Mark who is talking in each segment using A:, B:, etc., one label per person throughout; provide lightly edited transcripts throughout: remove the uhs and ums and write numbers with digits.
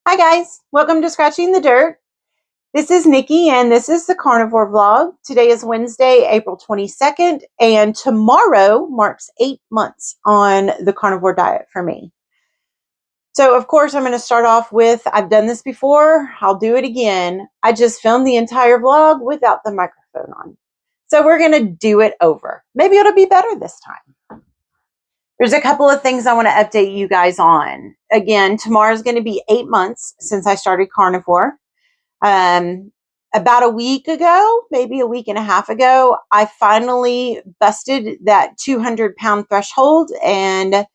A: Hi guys, welcome to Scratching the Dirt. This is Nikki and this is the Carnivore vlog. Today is Wednesday, April 22nd, and tomorrow marks 8 months on the carnivore diet for me. So of course I'm going to start off with, I've done this before, I'll do it again. I just filmed the entire vlog without the microphone on. So we're going to do it over. Maybe it'll be better this time. There's a couple of things I want to update you guys on. Again, tomorrow's going to be 8 months since I started carnivore. About a week ago, maybe a week and a half ago, I finally busted that 200-pound threshold and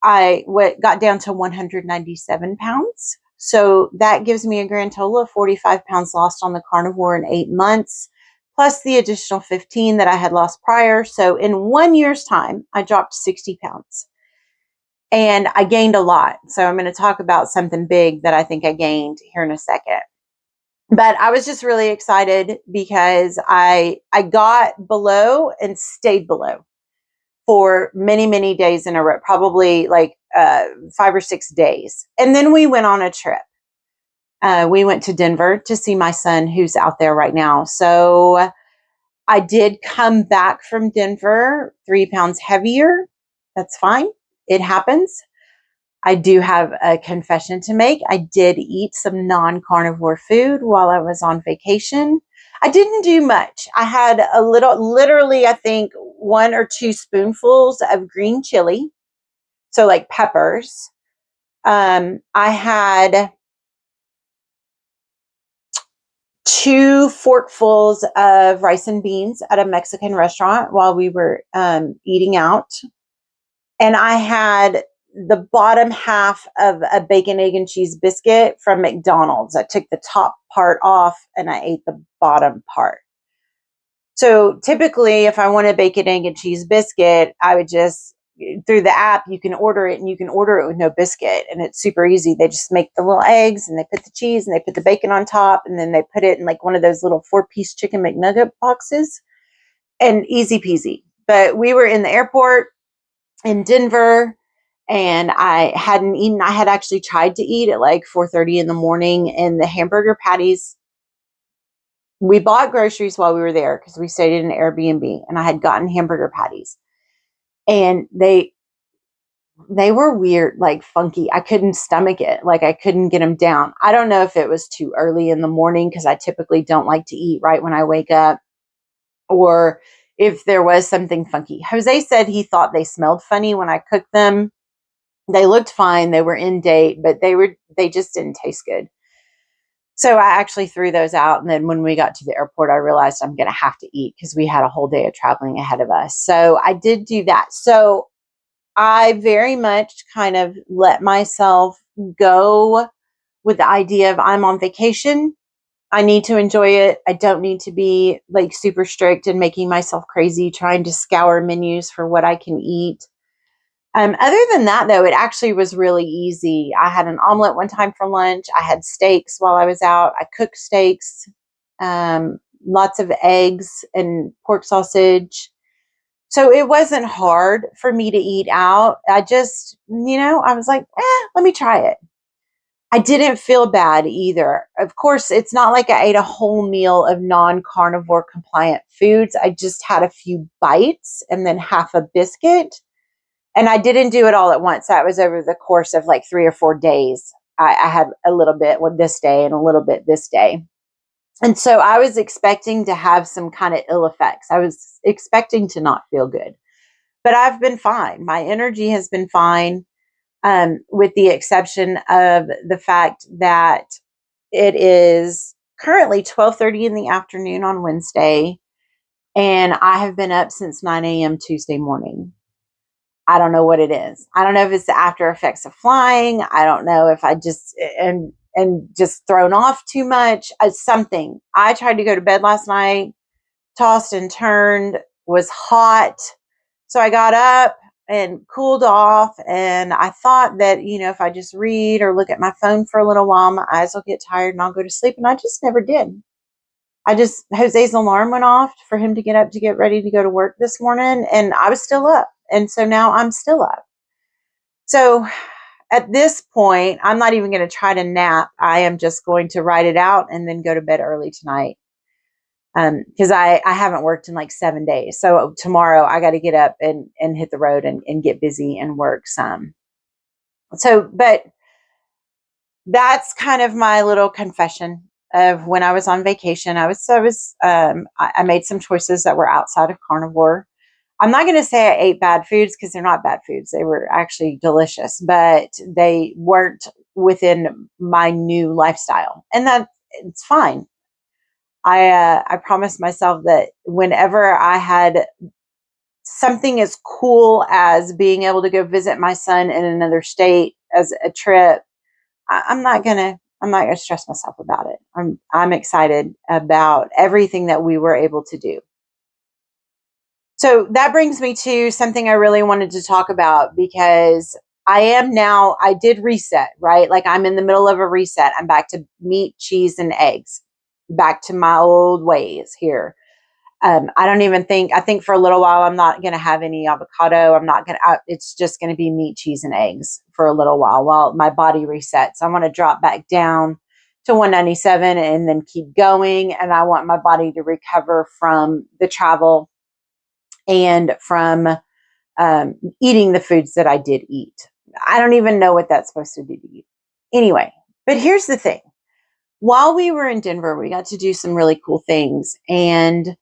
A: I got down to 197 pounds. So that gives me a grand total of 45 pounds lost on the carnivore in 8 months, plus the additional 15 that I had lost prior. So in 1 year's time, I dropped 60 pounds. And I gained a lot. So I'm going to talk about something big that I think I gained here in a second. But I was just really excited because I got below and stayed below for many, many days in a row, probably like 5 or 6 days. And then we went on a trip. We went to Denver to see my son who's out there right now. So I did come back from Denver 3 pounds heavier. That's fine. It happens. I do have a confession to make. I did eat some non-carnivore food while I was on vacation. I didn't do much. I had a little, literally, I think 1 or 2 spoonfuls of green chili. So like peppers. I had 2 forkfuls of rice and beans at a Mexican restaurant while we were eating out. And I had the bottom half of a bacon, egg, and cheese biscuit from McDonald's. I took the top part off and I ate the bottom part. So typically, if I want a bacon, egg, and cheese biscuit, I would just, through the app, you can order it and you can order it with no biscuit. And it's super easy. They just make the little eggs and they put the cheese and they put the bacon on top. And then they put it in like one of those little 4-piece chicken McNugget boxes. And easy peasy. But we were in the airport in Denver. And I hadn't eaten. I had actually tried to eat at like 4:30 in the morning, and the hamburger patties. We bought groceries while we were there because we stayed in an Airbnb, and I had gotten hamburger patties, and they were weird, like funky. I couldn't stomach it. Like I couldn't get them down. I don't know if it was too early in the morning because I typically don't like to eat right when I wake up, or if there was something funky. Jose said he thought they smelled funny when I cooked them. They looked fine. They were in date, but they just didn't taste good. So I actually threw those out. And then when we got to the airport, I realized I'm going to have to eat because we had a whole day of traveling ahead of us. So I did do that. So I very much kind of let myself go with the idea of I'm on vacation. I need to enjoy it. I don't need to be like super strict and making myself crazy, trying to scour menus for what I can eat. Other than that, though, it actually was really easy. I had an omelet one time for lunch. I had steaks while I was out. I cooked steaks, lots of eggs and pork sausage. So it wasn't hard for me to eat out. I just, I was like, let me try it. I didn't feel bad either. Of course, it's not like I ate a whole meal of non-carnivore compliant foods. I just had a few bites and then half a biscuit. And I didn't do it all at once. That was over the course of like 3 or 4 days. I had a little bit this day and a little bit this day. And so I was expecting to have some kind of ill effects. I was expecting to not feel good. But I've been fine. My energy has been fine, with the exception of the fact that it is currently 12:30 in the afternoon on Wednesday. And I have been up since 9 a.m. Tuesday morning. I don't know what it is. I don't know if it's the after effects of flying. I don't know if I just am just thrown off too much. Something. I tried to go to bed last night, tossed and turned, was hot. So I got up and cooled off. And I thought that, if I just read or look at my phone for a little while, my eyes will get tired and I'll go to sleep. And I just never did. Jose's alarm went off for him to get up to get ready to go to work this morning. And I was still up. And so now I'm still up. So at this point, I'm not even going to try to nap. I am just going to write it out and then go to bed early tonight. Because I haven't worked in like 7 days. So tomorrow I got to get up and hit the road and get busy and work some. So, but that's kind of my little confession of when I was on vacation. I made some choices that were outside of carnivore. I'm not going to say I ate bad foods because they're not bad foods. They were actually delicious, but they weren't within my new lifestyle, and that it's fine. I promised myself that whenever I had something as cool as being able to go visit my son in another state as a trip, I'm not gonna stress myself about it. I'm excited about everything that we were able to do. So that brings me to something I really wanted to talk about, because I did reset, right? Like I'm in the middle of a reset. I'm back to meat, cheese, and eggs, back to my old ways here. I think for a little while, I'm not going to have any avocado. It's just going to be meat, cheese, and eggs for a little while my body resets. I want to drop back down to 197 and then keep going. And I want my body to recover from the travel and from eating the foods that I did eat. I don't even know what that's supposed to do to you. Anyway, but here's the thing. While we were in Denver, we got to do some really cool things. And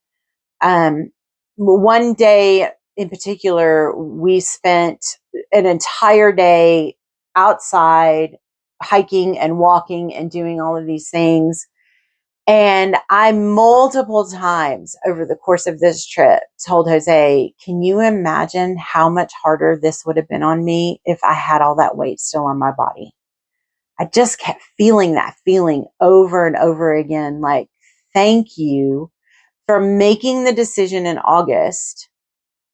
A: one day in particular, we spent an entire day outside hiking and walking and doing all of these things. And I multiple times over the course of this trip told Jose, can you imagine how much harder this would have been on me if I had all that weight still on my body? I just kept feeling that feeling over and over again. Like, thank you for making the decision in August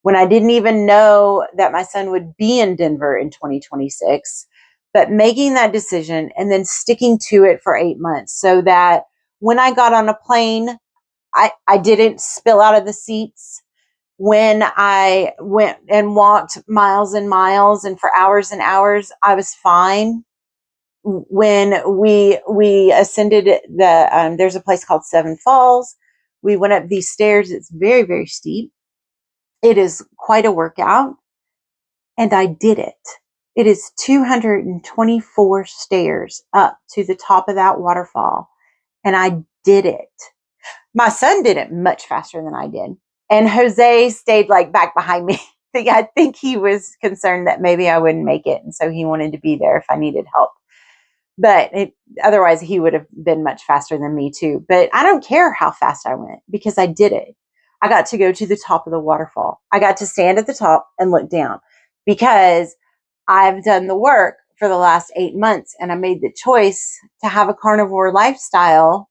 A: when I didn't even know that my son would be in Denver in 2026, but making that decision and then sticking to it for 8 months so that when I got on a plane, I didn't spill out of the seats. When I went and walked miles and miles and for hours and hours, I was fine. When we ascended there's a place called Seven Falls. We went up these stairs. It's very, very steep. It is quite a workout. And I did it. It is 224 stairs up to the top of that waterfall. And I did it. My son did it much faster than I did. And Jose stayed like back behind me. I think he was concerned that maybe I wouldn't make it. And so he wanted to be there if I needed help. But otherwise, he would have been much faster than me too. But I don't care how fast I went because I did it. I got to go to the top of the waterfall. I got to stand at the top and look down because I've done the work for the last 8 months and I made the choice to have a carnivore lifestyle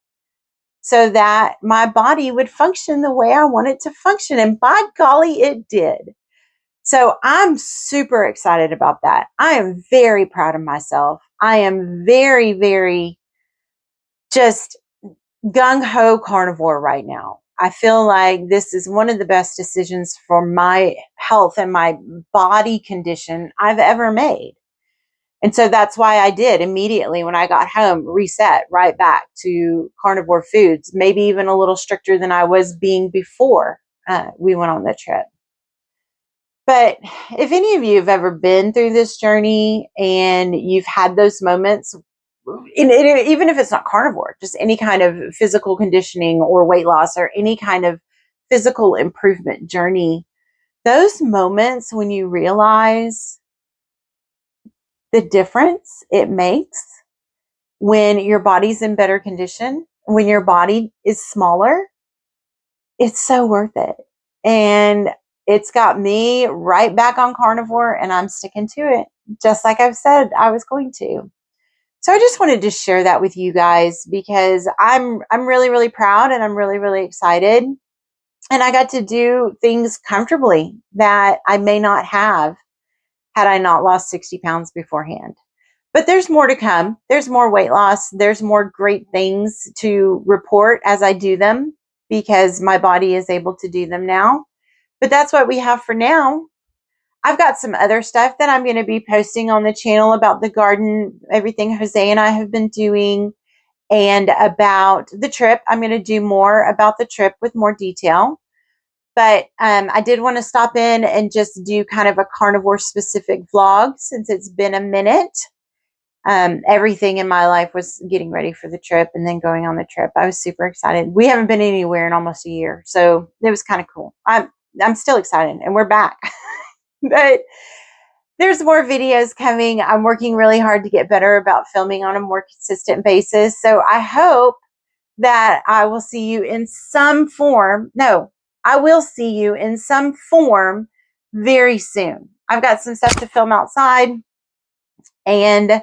A: so that my body would function the way I want it to function. And by golly, it did. So I'm super excited about that. I am very proud of myself. I am very, very just gung-ho carnivore right now. I feel like this is one of the best decisions for my health and my body condition I've ever made. And so that's why I did immediately when I got home, reset right back to carnivore foods, maybe even a little stricter than I was being before we went on the trip. But if any of you have ever been through this journey and you've had those moments, even if it's not carnivore, just any kind of physical conditioning or weight loss or any kind of physical improvement journey, those moments when you realize the difference it makes when your body's in better condition, when your body is smaller, it's so worth it. And it's got me right back on carnivore and I'm sticking to it, just like I've said I was going to. So I just wanted to share that with you guys because I'm really, really proud and I'm really, really excited. And I got to do things comfortably that I may not have had I not lost 60 pounds beforehand. But there's more to come. There's more weight loss. There's more great things to report as I do them because my body is able to do them now. But that's what we have for now. I've got some other stuff that I'm going to be posting on the channel about the garden, everything Jose and I have been doing, and about the trip. I'm going to do more about the trip with more detail. But I did want to stop in and just do kind of a carnivore specific vlog since it's been a minute. Everything in my life was getting ready for the trip and then going on the trip. I was super excited. We haven't been anywhere in almost a year, so it was kind of cool. I'm still excited, and we're back. But there's more videos coming. I'm working really hard to get better about filming on a more consistent basis. So I hope that I will see you in some form. No, I will see you in some form very soon. I've got some stuff to film outside, and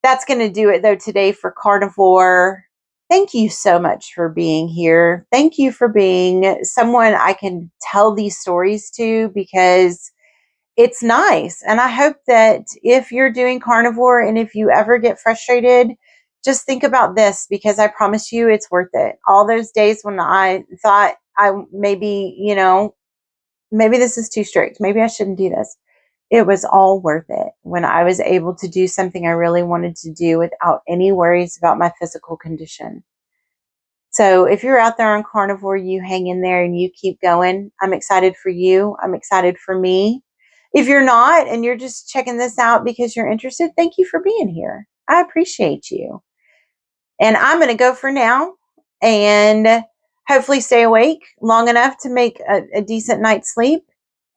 A: that's going to do it though today for Carnivore. Thank you so much for being here. Thank you for being someone I can tell these stories to, because it's nice. And I hope that if you're doing carnivore and if you ever get frustrated, just think about this, because I promise you it's worth it. All those days when I thought maybe this is too strict, maybe I shouldn't do this, it was all worth it when I was able to do something I really wanted to do without any worries about my physical condition. So if you're out there on carnivore, you hang in there and you keep going. I'm excited for you. I'm excited for me. If you're not and you're just checking this out because you're interested, thank you for being here. I appreciate you. And I'm going to go for now and hopefully stay awake long enough to make a decent night's sleep.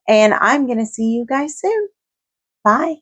A: And I'm going to see you guys soon. Bye.